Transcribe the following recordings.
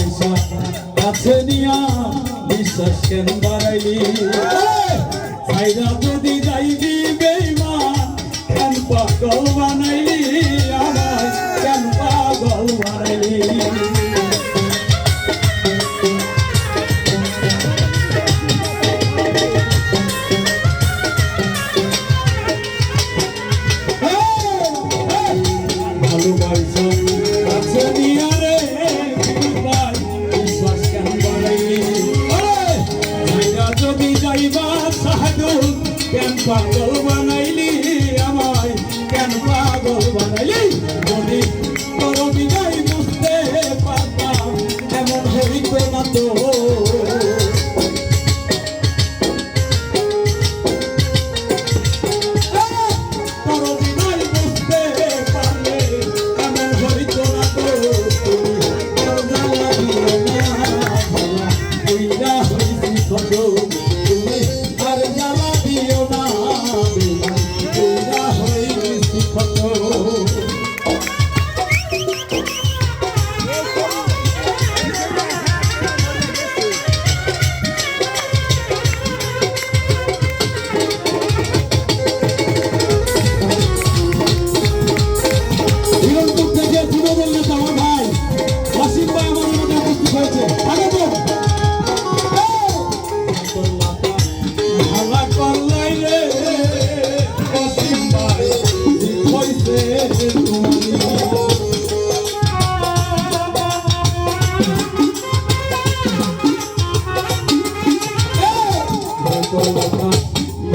পয়সা কাছে নিয়া বিশ্বাস কেন বাড়াইলি সাইরা যদি যাইবি বেঈমান কেন পাগল বানাইলি আমায় কেন পাগল বানাইলি পাগল বানাইলি আমায় কেন পাগল বানাইলি যদি তোর বিদায় বুঝতে পারতাম এমন হইত না তো তোর বিদায় বুঝতে পারলে এমন হইত না তো তোর জ্বালা দিও না কইরা হইছি কত তুমি আর জ্বালা দিও না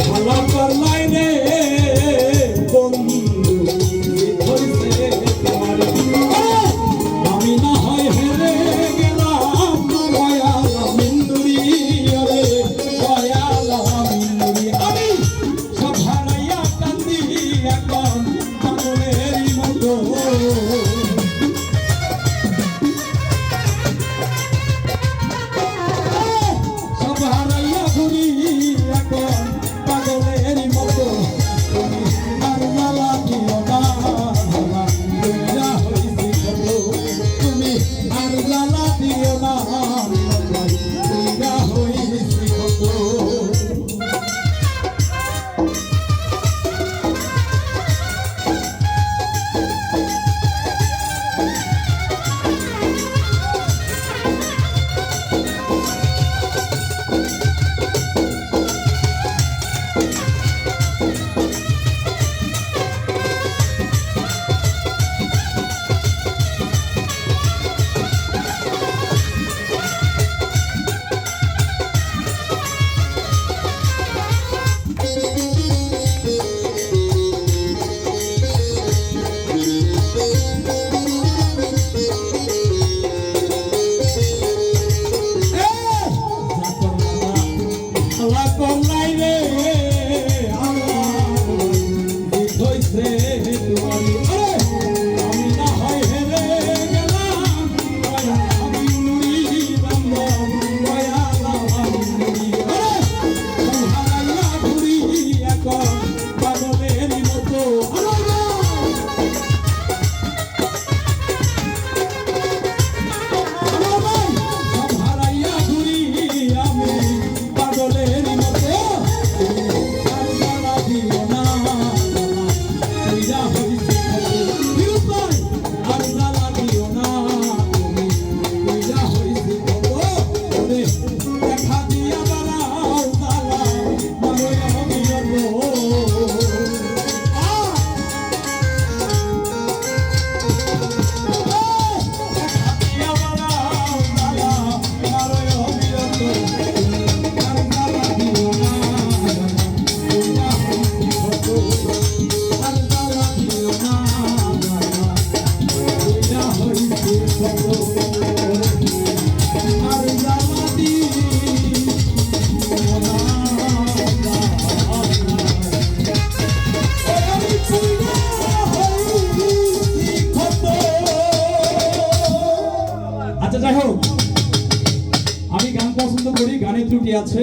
ভালো করলাই রে বন্ধু আমি না হয় হেরে গেলাম মিন্দুরি রে মিন্দুরি আমি সব হারাইয়া কান্দি এখন পাগলেরই মতো যাই হোক, আমি গান পছন্দ করি, গানে ত্রুটি আছে।